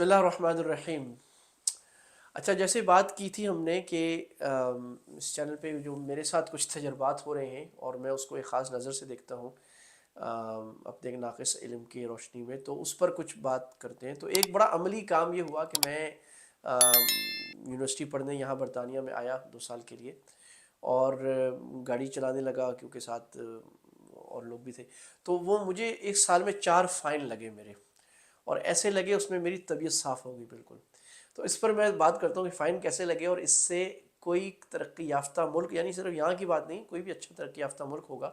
بسم اللہ الرحمن الرحیم۔ اچھا، جیسے بات کی تھی ہم نے کہ اس چینل پہ جو میرے ساتھ کچھ تجربات ہو رہے ہیں اور میں اس کو ایک خاص نظر سے دیکھتا ہوں اپنے ایک ناقص علم کی روشنی میں، تو اس پر کچھ بات کرتے ہیں۔ تو ایک بڑا عملی کام یہ ہوا کہ میں یونیورسٹی پڑھنے یہاں برطانیہ میں آیا 2 سال کے لیے، اور گاڑی چلانے لگا کیونکہ ساتھ اور لوگ بھی تھے۔ تو وہ مجھے 1 سال میں 4 فائن لگے میرے، اور ایسے لگے اس میں میری طبیعت صاف ہو گئی بالکل۔ تو اس پر میں بات کرتا ہوں کہ فائن کیسے لگے، اور اس سے کوئی ترقی یافتہ ملک، یعنی صرف یہاں کی بات نہیں، کوئی بھی اچھا ترقی یافتہ ملک ہوگا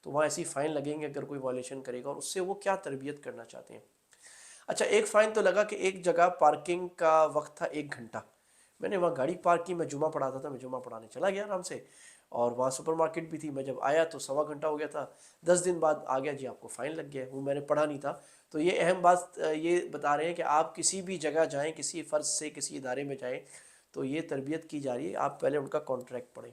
تو وہاں ایسی فائن لگیں گے اگر کوئی وائلیشن کرے گا، اور اس سے وہ کیا تربیت کرنا چاہتے ہیں۔ اچھا، ایک فائن تو لگا کہ ایک جگہ پارکنگ کا وقت تھا 1 گھنٹہ، میں نے وہاں گاڑی پارک کی، میں جمعہ پڑھاتا تھا، میں جمعہ پڑھانے چلا گیا آرام سے، اور وہاں سپر مارکیٹ بھی تھی۔ میں جب آیا تو 1.25 گھنٹہ ہو گیا تھا، 10 دن بعد آ گیا جی آپ کو فائن لگ گیا ہے، وہ میں نے پڑھا نہیں تھا۔ تو یہ اہم بات یہ بتا رہے ہیں کہ آپ کسی بھی جگہ جائیں، کسی فرض سے کسی ادارے میں جائیں، تو یہ تربیت کی جا رہی ہے، آپ پہلے ان کا کانٹریکٹ پڑھیں،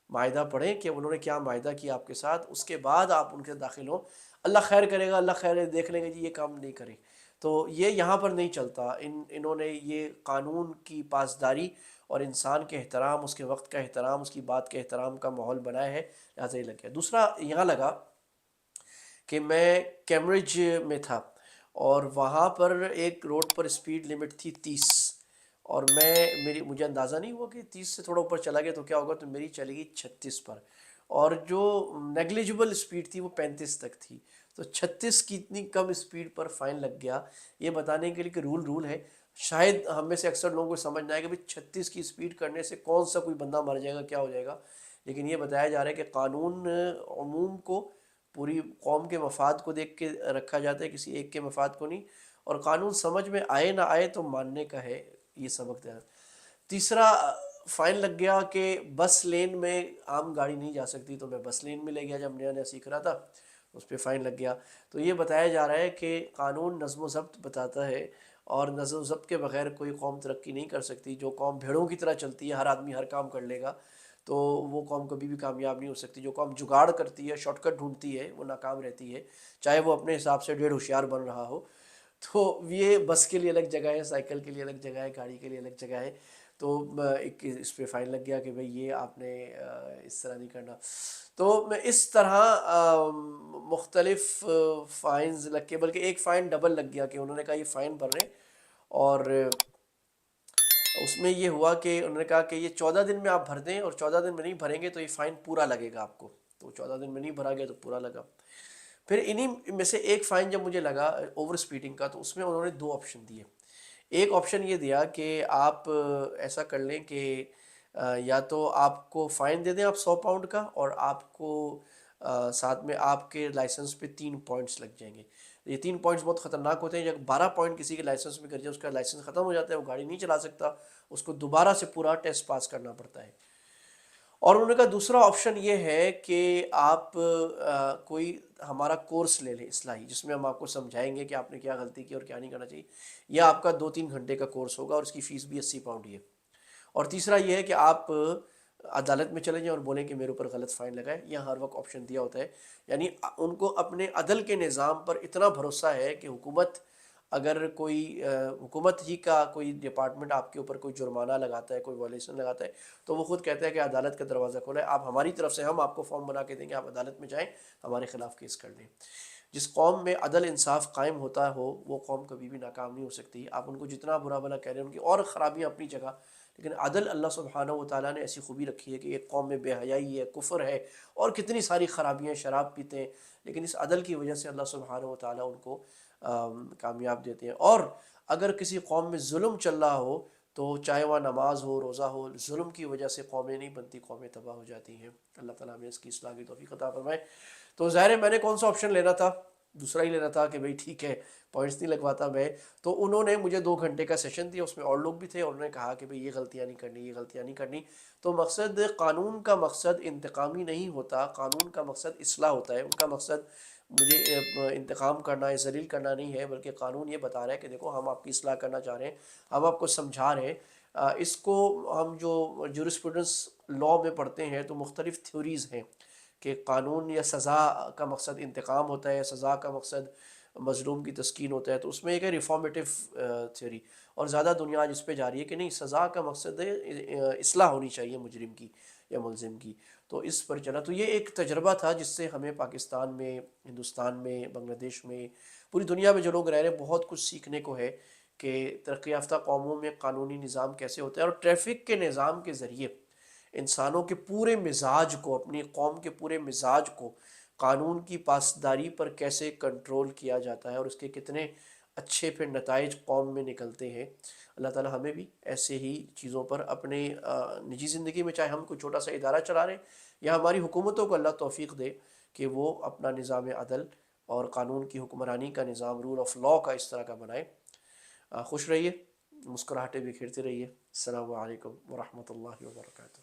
معاہدہ پڑھیں کہ انہوں نے کیا معاہدہ کیا آپ کے ساتھ، اس کے بعد آپ ان کے داخل ہوں۔ اللہ خیر کرے گا، اللہ خیر دیکھ لیں گے جی، یہ کام نہیں کریں، تو یہ یہاں پر نہیں چلتا۔ انہوں نے یہ قانون کی پاسداری اور انسان کے احترام، اس کے وقت کا احترام، اس کی بات کے احترام کا ماحول بنایا ہے، لہٰذا یہ لگ گیا۔ دوسرا یہاں لگا کہ میں کیمبرج میں تھا، اور وہاں پر ایک روڈ پر اسپیڈ لمٹ تھی 30، اور مجھے اندازہ نہیں ہوا کہ 30 سے تھوڑا اوپر چلا گیا تو کیا ہوگا، تو میری چلے گی 36 پر، اور جو نیگلیجبل اسپیڈ تھی وہ 35 تک تھی۔ تو 36 کی اتنی کم اسپیڈ پر فائن لگ گیا، یہ بتانے کے لیے کہ رول ہے۔ شاید ہم میں سے اکثر لوگوں کو سمجھ نہ آئے کہ بھئی 36 کی اسپیڈ کرنے سے کون سا کوئی بندہ مر جائے گا، کیا ہو جائے گا، لیکن یہ بتایا جا رہا ہے کہ قانون عموم کو، پوری قوم کے مفاد کو دیکھ کے رکھا جاتا ہے، کسی ایک کے مفاد کو نہیں، اور قانون سمجھ میں آئے نہ آئے تو ماننے کا ہے، یہ سبق دینا۔ تیسرا فائن لگ گیا کہ بس لین میں عام گاڑی نہیں جا سکتی، تو میں بس لین میں لے گیا جب نیا نیا سیکھ رہا تھا، اس پہ فائن لگ گیا۔ تو یہ بتایا جا رہا ہے کہ قانون نظم و ضبط بتاتا ہے، اور نظم و ضبط کے بغیر کوئی قوم ترقی نہیں کر سکتی۔ جو قوم بھیڑوں کی طرح چلتی ہے، ہر آدمی ہر کام کر لے گا، تو وہ قوم کبھی بھی کامیاب نہیں ہو سکتی۔ جو قوم جگاڑ کرتی ہے، شارٹ کٹ ڈھونڈتی ہے، وہ ناکام رہتی ہے، چاہے وہ اپنے حساب سے ڈیڑھ ہوشیار بن رہا ہو۔ تو یہ بس کے لیے الگ جگہ ہے، سائیکل کے لیے الگ جگہ ہے، گاڑی کے لیے الگ جگہ ہے۔ تو ایک اس پہ فائن لگ گیا کہ بھئی یہ آپ نے اس طرح نہیں کرنا۔ تو میں اس طرح مختلف فائنز لگ کے، بلکہ ایک فائن ڈبل لگ گیا کہ انہوں نے کہا یہ فائن بھر رہے ہیں، اور اس میں یہ ہوا کہ انہوں نے کہا کہ یہ 14 دن میں آپ بھر دیں، اور 14 دن میں نہیں بھریں گے تو یہ فائن پورا لگے گا آپ کو۔ تو 14 دن میں نہیں بھرا گیا تو پورا لگا۔ پھر انہی میں سے ایک فائن جب مجھے لگا اوور سپیڈنگ کا، تو اس میں انہوں نے 2 آپشن دیے۔ ایک آپشن یہ دیا کہ آپ ایسا کر لیں کہ یا تو آپ کو فائن دے دیں آپ 100 پاؤنڈ کا، اور آپ کو ساتھ میں آپ کے لائسنس پہ 3 پوائنٹس لگ جائیں گے۔ یہ 3 پوائنٹس بہت خطرناک ہوتے ہیں، جب 12 پوائنٹ کسی کے لائسنس میں گر جائے، اس کا لائسنس ختم ہو جاتا ہے، وہ گاڑی نہیں چلا سکتا، اس کو دوبارہ سے پورا ٹیسٹ پاس کرنا پڑتا ہے۔ اور انہوں نے کہا دوسرا آپشن یہ ہے کہ آپ کوئی ہمارا کورس لے لیں اصلاحی، جس میں ہم آپ کو سمجھائیں گے کہ آپ نے کیا غلطی کی اور کیا نہیں کرنا چاہیے۔ یہ آپ کا 2-3 گھنٹے کا کورس ہوگا، اور اس کی فیس بھی 80 پاؤنڈ ہی ہے۔ اور تیسرا یہ ہے کہ آپ عدالت میں چلے جائیں اور بولیں کہ میرے اوپر غلط فائن لگا ہے۔ یہ ہر وقت آپشن دیا ہوتا ہے، یعنی ان کو اپنے عدل کے نظام پر اتنا بھروسہ ہے کہ حکومت، اگر کوئی حکومت ہی کا کوئی ڈپارٹمنٹ آپ کے اوپر کوئی جرمانہ لگاتا ہے، کوئی وائلیشن لگاتا ہے، تو وہ خود کہتا ہے کہ عدالت کا دروازہ کھولا ہے، آپ ہماری طرف سے ہم آپ کو فارم بنا کے دیں گے، آپ عدالت میں جائیں، ہمارے خلاف کیس کر لیں۔ جس قوم میں عدل انصاف قائم ہوتا ہو، وہ قوم کبھی بھی ناکام نہیں ہو سکتی۔ آپ ان کو جتنا برا بھلا کہہ رہے ہیں، ان کی اور خرابیاں اپنی جگہ، لیکن عدل اللہ سبحانہ و تعالیٰ نے ایسی خوبی رکھی ہے کہ ایک قوم میں بے حیائی ہے، کفر ہے، اور کتنی ساری خرابیاں، شراب پیتے ہیں، لیکن اس عدل کی وجہ سے اللہ سبحانہ و تعالیٰ ان کو کامیاب دیتے ہیں۔ اور اگر کسی قوم میں ظلم چل رہا ہو، تو چاہے وہاں نماز ہو، روزہ ہو، ظلم کی وجہ سے قومیں نہیں بنتی، قومیں تباہ ہو جاتی ہیں۔ اللہ تعالیٰ ہمیں اس کی اصلاح کی توفیق عطا فرمائے۔ تو ظاہر ہے میں نے کون سا آپشن لینا تھا، دوسرا ہی لینا تھا کہ بھئی ٹھیک ہے، پوائنٹس نہیں لگواتا میں۔ تو انہوں نے مجھے 2 گھنٹے کا سیشن دیا، اس میں اور لوگ بھی تھے، اور انہوں نے کہا کہ بھئی یہ غلطیاں نہیں کرنی، یہ غلطیاں نہیں کرنی۔ تو مقصد، قانون کا مقصد انتقامی نہیں ہوتا، قانون کا مقصد اصلاح ہوتا ہے۔ ان کا مقصد مجھے انتقام کرنا ہے، ذلیل کرنا نہیں ہے، بلکہ قانون یہ بتا رہا ہے کہ دیکھو ہم آپ کی اصلاح کرنا چاہ رہے ہیں، ہم آپ کو سمجھا رہے ہیں۔ اس کو ہم جو جورسپروڈنس لاء میں پڑھتے ہیں تو مختلف تھیوریز ہیں کہ قانون یا سزا کا مقصد انتقام ہوتا ہے، سزا کا مقصد مظلوم کی تسکین ہوتا ہے، تو اس میں ایک ہے ریفارمیٹیو تھیوری، اور زیادہ دنیا آج اس پہ جا رہی ہے کہ نہیں، سزا کا مقصد ہے اصلاح ہونی چاہیے مجرم کی یا ملزم کی، تو اس پر چلا۔ تو یہ ایک تجربہ تھا جس سے ہمیں پاکستان میں، ہندوستان میں، بنگلہ دیش میں، پوری دنیا میں جو لوگ رہ رہے ہیں، بہت کچھ سیکھنے کو ہے کہ ترقی یافتہ قوموں میں قانونی نظام کیسے ہوتا ہے، اور ٹریفک کے نظام کے ذریعے انسانوں کے پورے مزاج کو، اپنی قوم کے پورے مزاج کو قانون کی پاسداری پر کیسے کنٹرول کیا جاتا ہے، اور اس کے کتنے اچھے پھر نتائج قوم میں نکلتے ہیں۔ اللہ تعالی ہمیں بھی ایسے ہی چیزوں پر اپنے نجی زندگی میں، چاہے ہم کوئی چھوٹا سا ادارہ چلا رہے ہیں یا ہماری حکومتوں کو، اللہ توفیق دے کہ وہ اپنا نظام عدل اور قانون کی حکمرانی کا نظام، رول آف لاء کا اس طرح کا بنائے۔ خوش رہیے، مسکراہٹے بکھیرتے رہیے۔ السلام علیکم ورحمۃ اللہ وبرکاتہ۔